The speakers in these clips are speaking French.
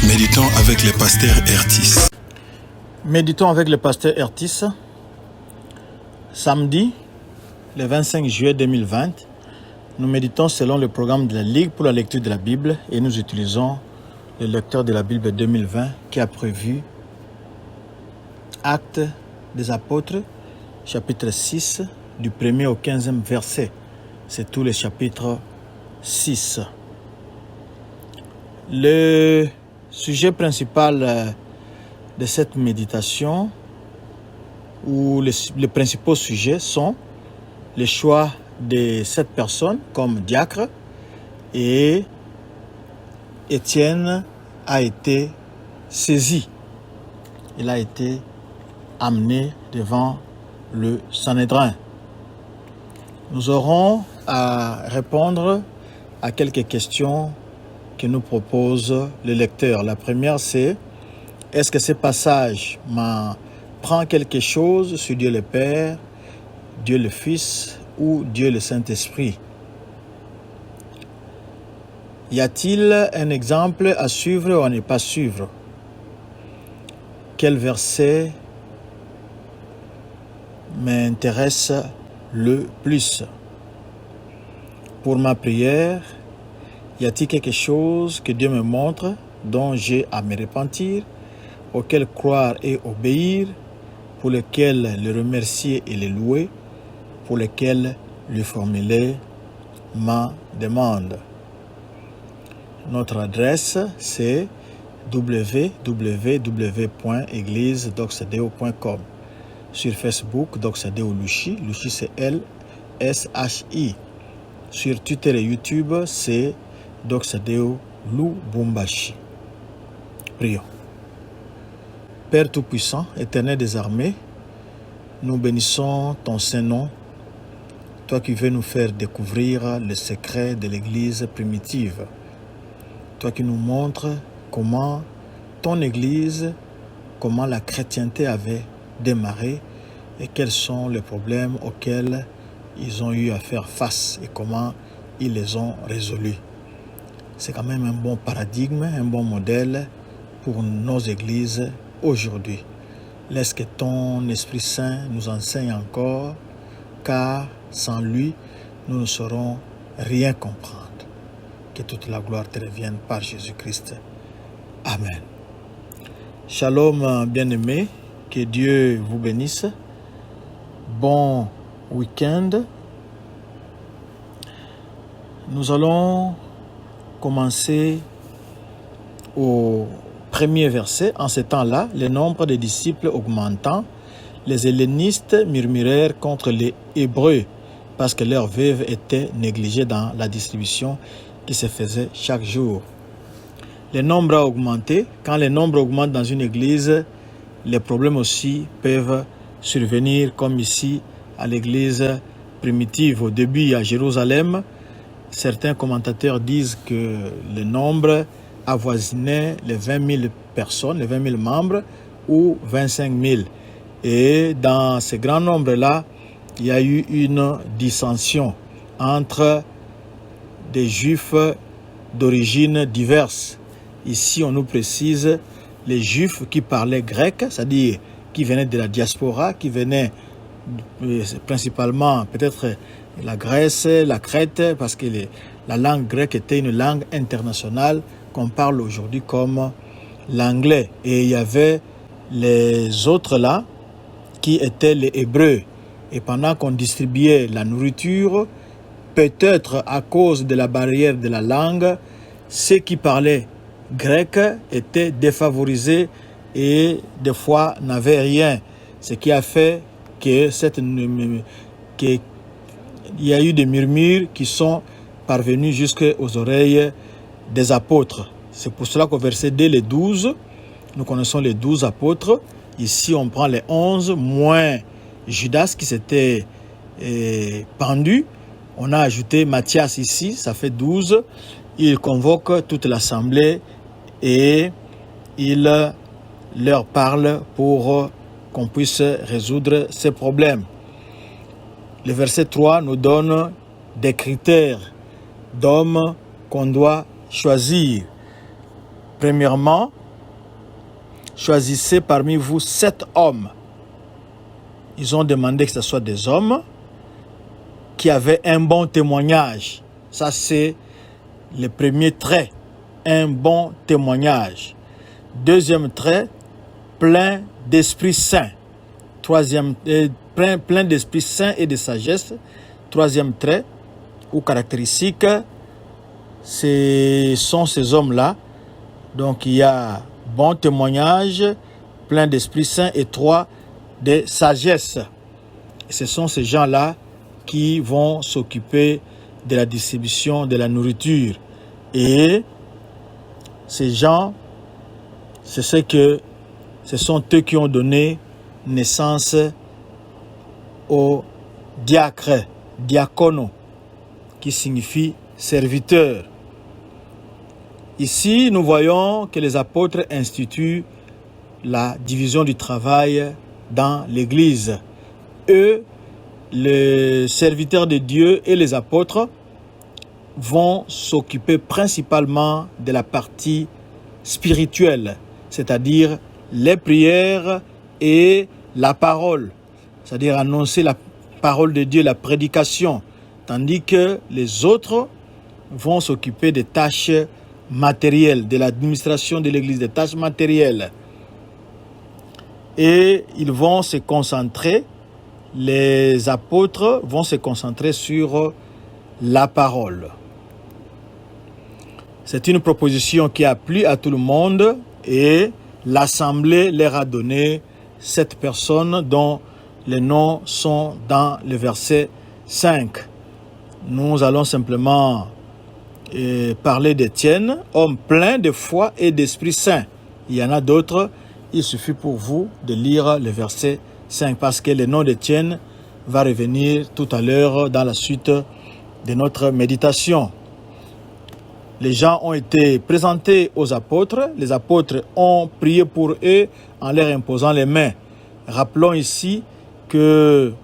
Méditons avec le pasteur Ertis. Méditons avec le pasteur Ertis. Samedi, le 25 juillet 2020, nous méditons selon le programme de la Ligue pour la lecture de la Bible et nous utilisons le lecteur de la Bible 2020 qui a prévu Actes des Apôtres, chapitre 6, du 1er au 15e verset. C'est tout le chapitre 6. Le sujet principal de cette méditation, ou les principaux sujets sont le choix de 7 personnes comme diacre, et Étienne a été saisi. Il a été amené devant le Sanhédrin. Nous aurons à répondre à quelques questions que nous propose le lecteur. La première, c'est: est-ce que ce passage m'apprend quelque chose sur Dieu le Père, Dieu le Fils ou Dieu le Saint-Esprit? Y a-t-il un exemple à suivre ou à ne pas suivre? Quel verset m'intéresse le plus? Pour ma prière, y a-t-il quelque chose que Dieu me montre dont j'ai à me repentir, auquel croire et obéir, pour lequel le remercier et le louer, pour lequel lui formuler ma demande? Notre adresse, c'est www.églisedoxadeo.com. Sur Facebook, Doxadeo Lushi. Lushi, c'est L-S-H-I. Sur Twitter et YouTube, c'est Doxadeo Lubumbashi. Prions. Père Tout-Puissant, Éternel des armées, nous bénissons ton Saint-Nom, toi qui veux nous faire découvrir le secret de l'Église primitive, toi qui nous montres comment ton Église, comment la chrétienté avait démarré et quels sont les problèmes auxquels ils ont eu à faire face et comment ils les ont résolus. C'est quand même un bon paradigme, un bon modèle pour nos églises aujourd'hui. Laisse que ton Esprit Saint nous enseigne encore, car sans lui, nous ne saurons rien comprendre. Que toute la gloire te revienne par Jésus-Christ. Amen. Shalom, bien-aimés. Que Dieu vous bénisse. Bon week-end. Nous allons commencer au premier verset. En ce temps-là, le nombre des disciples augmentant, les hellénistes murmurèrent contre les Hébreux parce que leurs veuves étaient négligées dans la distribution qui se faisait chaque jour. Le nombre a augmenté. Quand le nombre augmente dans une église, les problèmes aussi peuvent survenir, comme ici à l'église primitive. Au début, à Jérusalem, certains commentateurs disent que le nombre avoisinait les 20 000 personnes, les 20 000 membres, ou 25 000. Et dans ce grand nombre-là, il y a eu une dissension entre des Juifs d'origine diverses. Ici, on nous précise les Juifs qui parlaient grec, c'est-à-dire qui venaient de la diaspora, qui venaient principalement peut-être la Grèce, la Crète, parce que la langue grecque était une langue internationale qu'on parle aujourd'hui comme l'anglais. Et il y avait les autres là qui étaient les Hébreux. Et pendant qu'on distribuait la nourriture, peut-être à cause de la barrière de la langue, ceux qui parlaient grec étaient défavorisés et des fois n'avaient rien. Ce qui a fait que qu'il y a eu des murmures qui sont parvenus jusqu'aux oreilles des apôtres. C'est pour cela qu'au verset 2, les 12, nous connaissons les 12 apôtres. Ici, on prend les 11, moins Judas qui s'était pendu. On a ajouté Matthias ici, ça fait 12. Il convoque toute l'assemblée et il leur parle pour qu'on puisse résoudre ces problèmes. Le verset 3 nous donne des critères d'hommes qu'on doit choisir. Premièrement, choisissez parmi vous 7 hommes. Ils ont demandé que ce soit des hommes qui avaient un bon témoignage. Ça, c'est le premier trait, un bon témoignage. Deuxième trait, plein d'Esprit Saint. Troisième, plein d'Esprit Saint et de sagesse. Troisième trait ou caractéristique, ce sont ces hommes-là. Donc, il y a bon témoignage, plein d'Esprit Saint et 3 de sagesse. Et ce sont ces gens-là qui vont s'occuper de la distribution de la nourriture. Et ces gens, ce sont eux qui ont donné naissance au diacre, diacono, qui signifie serviteur. Ici, nous voyons que les apôtres instituent la division du travail dans l'Église. Eux, les serviteurs de Dieu et les apôtres vont s'occuper principalement de la partie spirituelle, c'est-à-dire les prières et la parole, c'est-à-dire annoncer la parole de Dieu, la prédication, tandis que les autres vont s'occuper des tâches matérielles, de l'administration de l'Église, des tâches matérielles. Et ils vont se concentrer, les apôtres vont se concentrer sur la parole. C'est une proposition qui a plu à tout le monde et l'Assemblée leur a donné 7 personnes dont les noms sont dans le verset 5. Nous allons simplement parler d'Étienne, homme plein de foi et d'Esprit Saint. Il y en a d'autres, il suffit pour vous de lire le verset 5 parce que le nom d'Étienne va revenir tout à l'heure dans la suite de notre méditation. Les gens ont été présentés aux apôtres. Les apôtres ont prié pour eux en leur imposant les mains. Rappelons ici que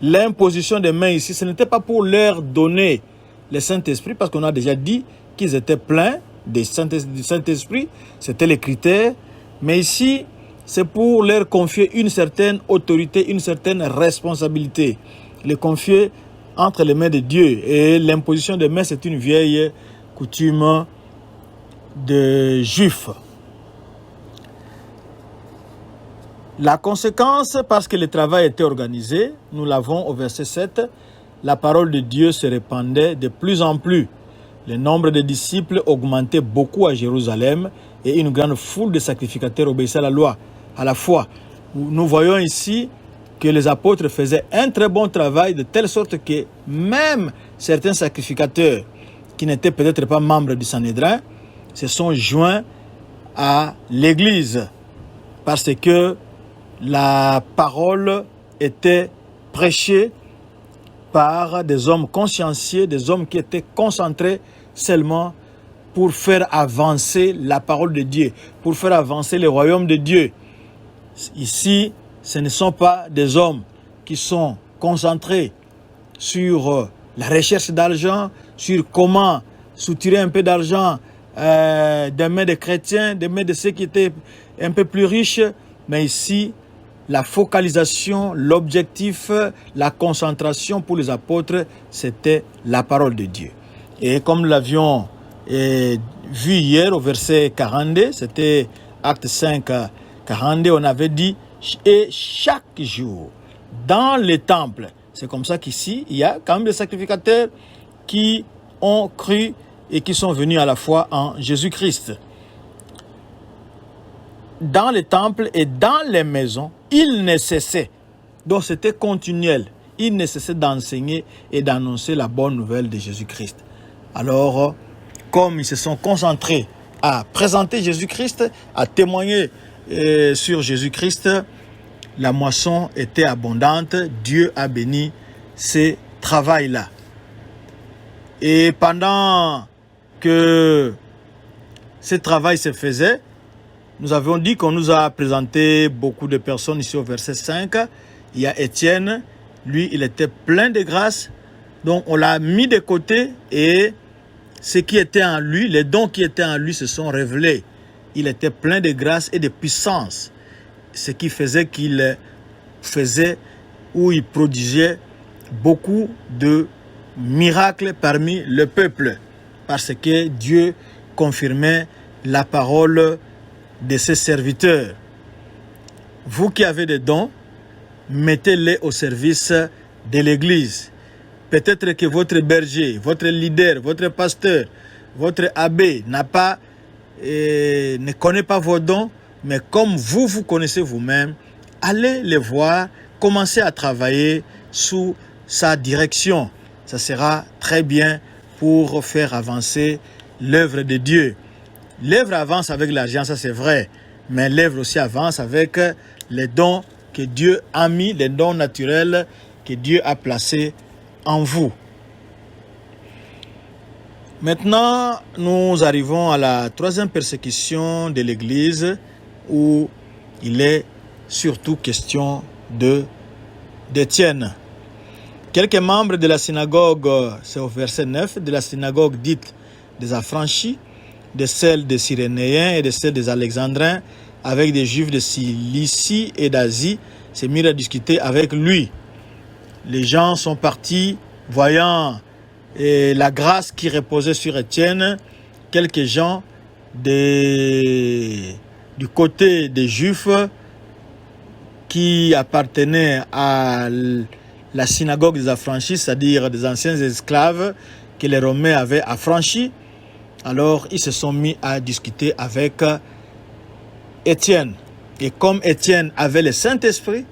l'imposition des mains ici, ce n'était pas pour leur donner le Saint-Esprit, parce qu'on a déjà dit qu'ils étaient pleins du Saint-Esprit. C'était les critères. Mais ici, c'est pour leur confier une certaine autorité, une certaine responsabilité. Les confier entre les mains de Dieu. Et l'imposition des mains, c'est une vieille coutume de Juifs. La conséquence, parce que le travail était organisé, nous l'avons au verset 7, la parole de Dieu se répandait de plus en plus. Le nombre de disciples augmentait beaucoup à Jérusalem et une grande foule de sacrificateurs obéissait à la loi, à la foi. Nous voyons ici que les apôtres faisaient un très bon travail de telle sorte que même certains sacrificateurs qui n'étaient peut-être pas membres du Sanhédrin se sont joints à l'Église parce que la parole était prêchée par des hommes consciencieux, des hommes qui étaient concentrés seulement pour faire avancer la parole de Dieu, pour faire avancer le royaume de Dieu. Ici, ce ne sont pas des hommes qui sont concentrés sur la recherche d'argent, sur comment soutirer un peu d'argent des mains des chrétiens, des mains de ceux qui étaient un peu plus riches. Mais ici, la focalisation, l'objectif, la concentration pour les apôtres, c'était la parole de Dieu. Et comme nous l'avions vu hier au verset 42, c'était Acte 5, 42, on avait dit « Et chaque jour, dans les temples », c'est comme ça qu'ici, il y a quand même des sacrificateurs qui ont cru et qui sont venus à la foi en Jésus-Christ. Dans les temples et dans les maisons, il ne cessait. Donc c'était continuel. Il ne cessait d'enseigner et d'annoncer la bonne nouvelle de Jésus-Christ. Alors, comme ils se sont concentrés à présenter Jésus-Christ, à témoigner sur Jésus-Christ, la moisson était abondante. Dieu a béni ce travail-là. Et pendant que ce travail se faisait, nous avions dit qu'on nous a présenté beaucoup de personnes ici au verset 5. Il y a Étienne, lui il était plein de grâce, donc on l'a mis de côté et ce qui était en lui, les dons qui étaient en lui se sont révélés. Il était plein de grâce et de puissance, ce qui faisait qu'il faisait ou il prodigeait beaucoup de miracles parmi le peuple, parce que Dieu confirmait la parole de ses serviteurs. Vous qui avez des dons, mettez-les au service de l'Église. Peut-être que votre berger, votre leader, votre pasteur, votre abbé ne connaît pas vos dons, mais comme vous connaissez vous-même, allez les voir, commencez à travailler sous sa direction. Ça sera très bien pour faire avancer l'œuvre de Dieu. L'œuvre avance avec l'argent, ça c'est vrai, mais l'œuvre aussi avance avec les dons que Dieu a mis, les dons naturels que Dieu a placés en vous. Maintenant, nous arrivons à la troisième persécution de l'Église où il est surtout question d'Étienne. Quelques membres de la synagogue, c'est au verset 9, de la synagogue dite des affranchis, de celle des Cyrénéens et de celle des Alexandrins, avec des Juifs de Cilicie et d'Asie, se mirent à discuter avec lui. Les gens sont partis, voyant la grâce qui reposait sur Étienne. Quelques gens du côté des Juifs qui appartenaient à la synagogue des affranchis, c'est-à-dire des anciens esclaves que les Romains avaient affranchis. Alors, ils se sont mis à discuter avec Étienne. Et comme Étienne avait le Saint-Esprit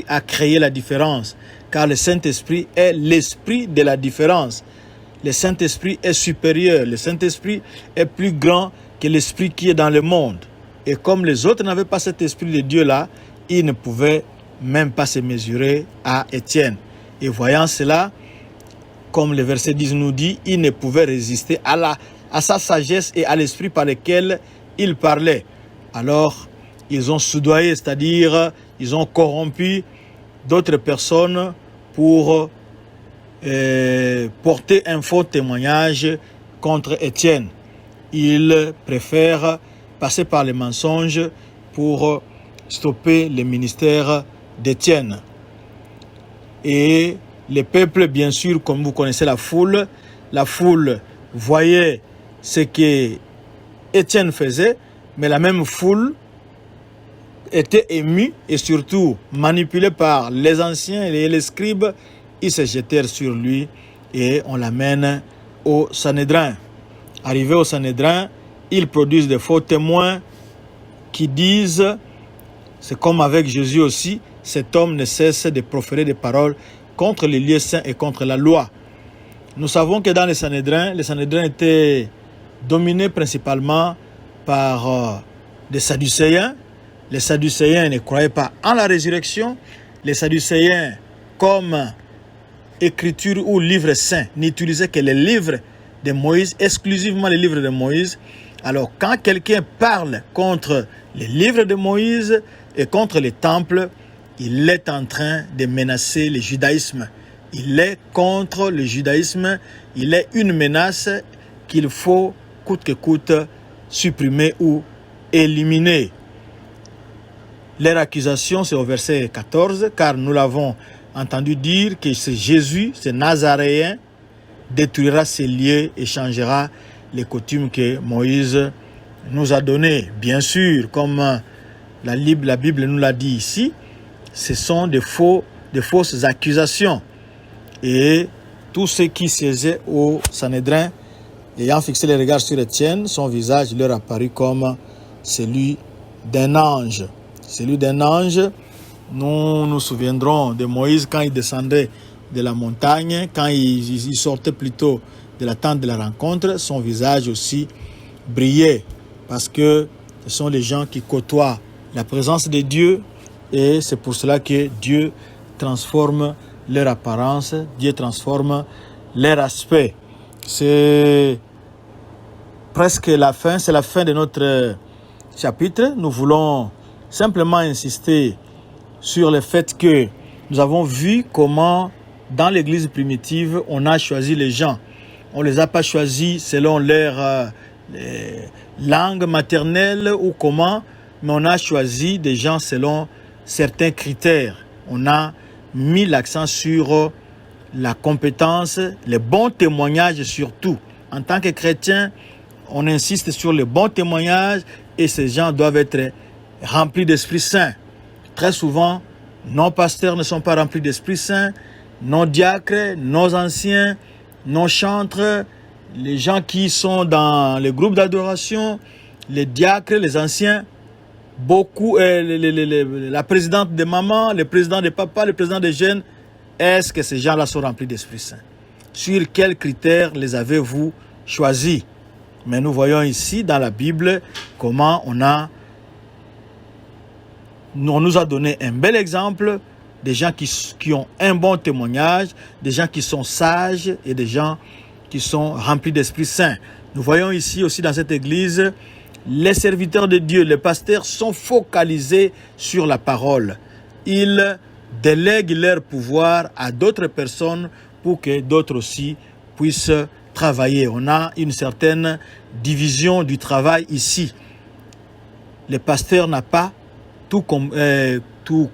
a créé la différence. Car le Saint-Esprit est l'esprit de la différence. Le Saint-Esprit est supérieur. Le Saint-Esprit est plus grand que l'esprit qui est dans le monde. Et comme les autres n'avaient pas cet esprit de Dieu-là, ils ne pouvaient même pas se mesurer à Étienne. Et voyant cela, comme le verset 10 nous dit, ils ne pouvaient résister à sa sagesse et à l'esprit par lequel il parlait. Alors, ils ont soudoyé, c'est-à-dire, ils ont corrompu d'autres personnes pour porter un faux témoignage contre Étienne. Ils préfèrent passer par les mensonges pour stopper le ministère d'Étienne. Et le peuple, bien sûr, comme vous connaissez la foule voyait ce que Étienne faisait, mais la même foule était émue et surtout manipulée par les anciens et les scribes. Ils se jetèrent sur lui et on l'amène au Sanhédrin. Arrivé au Sanhédrin, ils produisent des faux témoins qui disent, c'est comme avec Jésus aussi, cet homme ne cesse de proférer des paroles contre les lieux saints et contre la loi. Nous savons que dans les Sanhédrins étaient dominés principalement par des Sadducéens. Les Sadducéens ne croyaient pas en la résurrection. Les Sadducéens, comme écriture ou livre saint, n'utilisaient que les livres de Moïse, exclusivement les livres de Moïse. Alors quand quelqu'un parle contre les livres de Moïse et contre les temples, il est en train de menacer le judaïsme. Il est contre le judaïsme. Il est une menace qu'il faut coûte que coûte supprimer ou éliminer. Leur accusation, c'est au verset 14, car nous l'avons entendu dire que c'est Jésus, ce Nazaréen, détruira ces lieux et changera les coutumes que Moïse nous a données. Bien sûr, comme la Bible nous l'a dit ici, ce sont des fausses accusations. Et tous ceux qui siégeaient au Sanhédrin, ayant fixé les regards sur Étienne, son visage leur apparut comme celui d'un ange. Celui d'un ange, nous nous souviendrons de Moïse quand il descendait de la montagne, quand il sortait plutôt de la tente de la rencontre, son visage aussi brillait, parce que ce sont les gens qui côtoient la présence de Dieu, et c'est pour cela que Dieu transforme leur apparence, Dieu transforme leur aspect. C'est presque la fin, c'est la fin de notre chapitre. Nous voulons simplement insister sur le fait que nous avons vu comment dans l'église primitive, on a choisi les gens On ne les a pas choisis selon leur langue maternelle ou comment, mais on a choisi des gens selon certains critères. On a mis l'accent sur la compétence, les bons témoignages surtout. En tant que chrétien, on insiste sur les bons témoignages et ces gens doivent être remplis d'Esprit Saint. Très souvent, nos pasteurs ne sont pas remplis d'Esprit Saint, nos diacres, nos anciens, nos chantres, les gens qui sont dans les groupes d'adoration, les diacres, les anciens, beaucoup, la présidente des mamans, le président des papas, le président des jeunes, est-ce que ces gens-là sont remplis d'Esprit Saint? Sur quels critères les avez-vous choisis? Mais nous voyons ici dans la Bible comment on nous a donné un bel exemple des gens qui ont un bon témoignage, des gens qui sont sages et des gens qui sont remplis d'Esprit Saint. Nous voyons ici aussi dans cette église, les serviteurs de Dieu, les pasteurs sont focalisés sur la parole. Ils délèguent leur pouvoir à d'autres personnes pour que d'autres aussi puissent travailler. On a une certaine division du travail ici. Le pasteur n'a pas tout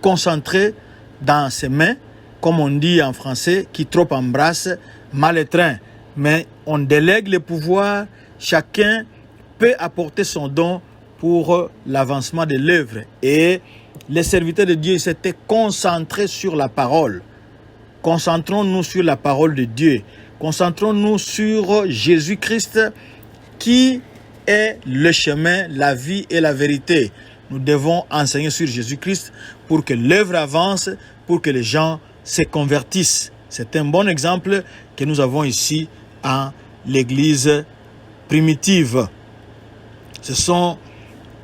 concentré dans ses mains, comme on dit en français, qui trop embrasse, mal étreint. Mais on délègue le pouvoir, chacun peut apporter son don pour l'avancement de l'œuvre. Et les serviteurs de Dieu s'étaient concentrés sur la parole. Concentrons-nous sur la parole de Dieu. Concentrons-nous sur Jésus-Christ qui est le chemin, la vie et la vérité. Nous devons enseigner sur Jésus-Christ pour que l'œuvre avance, pour que les gens se convertissent. C'est un bon exemple que nous avons ici en l'Église primitive. Ce sont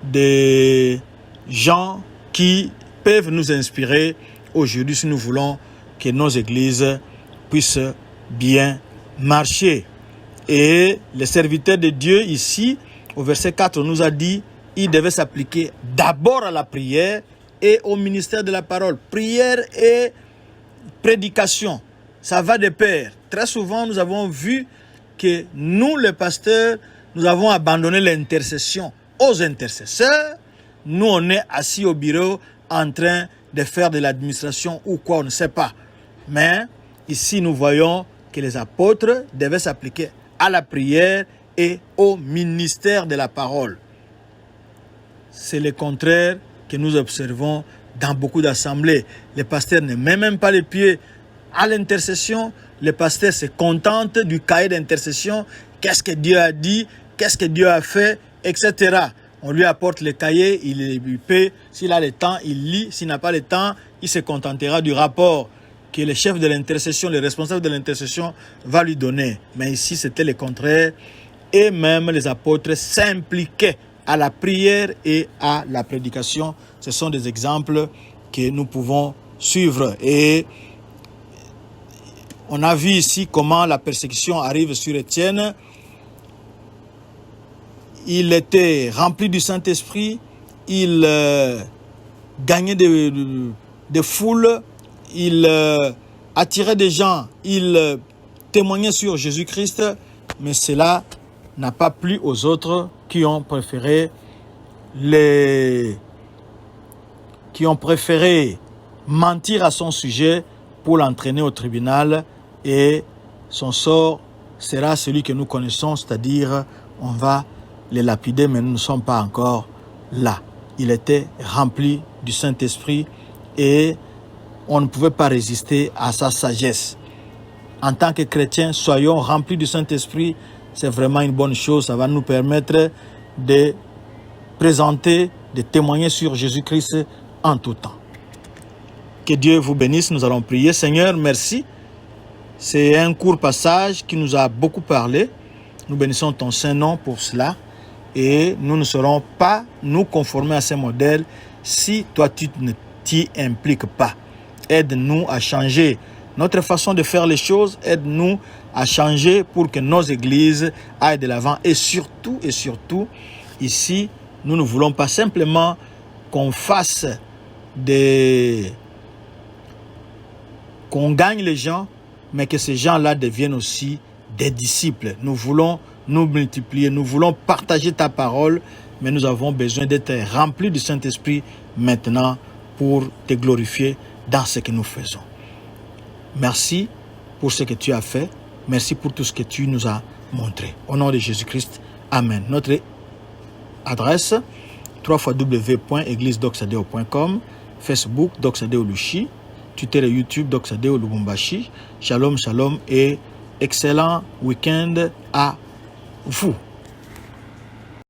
des gens qui peuvent nous inspirer aujourd'hui si nous voulons que nos églises puissent bien marcher. Et les serviteurs de Dieu ici, au verset 4, on nous a dit, ils devaient s'appliquer d'abord à la prière et au ministère de la parole. Prière et prédication, ça va de pair. Très souvent, nous avons vu que nous, les pasteurs, nous avons abandonné l'intercession aux intercesseurs. Nous, on est assis au bureau en train de faire de l'administration ou quoi, on ne sait pas. Mais ici, nous voyons que les apôtres devaient s'appliquer à la prière et au ministère de la parole. C'est le contraire que nous observons dans beaucoup d'assemblées. Les pasteurs ne mettent même pas les pieds à l'intercession. Les pasteurs se contentent du cahier d'intercession. Qu'est-ce que Dieu a dit? Qu'est-ce que Dieu a fait? Etc. On lui apporte le cahier, il peut. S'il a le temps, il lit. S'il n'a pas le temps, il se contentera du rapport que le chef de l'intercession, le responsable de l'intercession va lui donner. Mais ici, c'était le contraire. Et même les apôtres s'impliquaient à la prière et à la prédication. Ce sont des exemples que nous pouvons suivre. Et on a vu ici comment la persécution arrive sur Étienne. Il était rempli du Saint-Esprit, il gagnait des foules, il attirait des gens, il témoignait sur Jésus-Christ, mais cela n'a pas plu aux autres qui ont préféré mentir à son sujet pour l'entraîner au tribunal, et son sort sera celui que nous connaissons, c'est-à-dire on va les lapider, mais nous ne sommes pas encore là. Il était rempli du Saint-Esprit et on ne pouvait pas résister à sa sagesse. En tant que chrétiens, soyons remplis du Saint-Esprit. C'est vraiment une bonne chose. Ça va nous permettre de présenter, de témoigner sur Jésus-Christ en tout temps. Que Dieu vous bénisse. Nous allons prier. Seigneur, merci. C'est un court passage qui nous a beaucoup parlé. Nous bénissons ton Saint-Nom pour cela. Et nous ne serons pas nous conformer à ces modèles si toi tu ne t'y impliques pas. Aide-nous à changer notre façon de faire les choses. Aide-nous à changer pour que nos églises aillent de l'avant. Et surtout, ici, nous ne voulons pas simplement qu'on fasse qu'on gagne les gens, mais que ces gens-là deviennent aussi des disciples. Nous voulons nous multiplier, nous voulons partager ta parole, mais nous avons besoin d'être remplis du Saint-Esprit maintenant pour te glorifier dans ce que nous faisons. Merci pour ce que tu as fait. Merci pour tout ce que tu nous as montré. Au nom de Jésus-Christ, Amen. Notre adresse, www.églisedoxadeo.com, Facebook, Doxadeo Lushi, Twitter et YouTube, Doxadeo Lubumbashi. Shalom, shalom et excellent week-end à vous.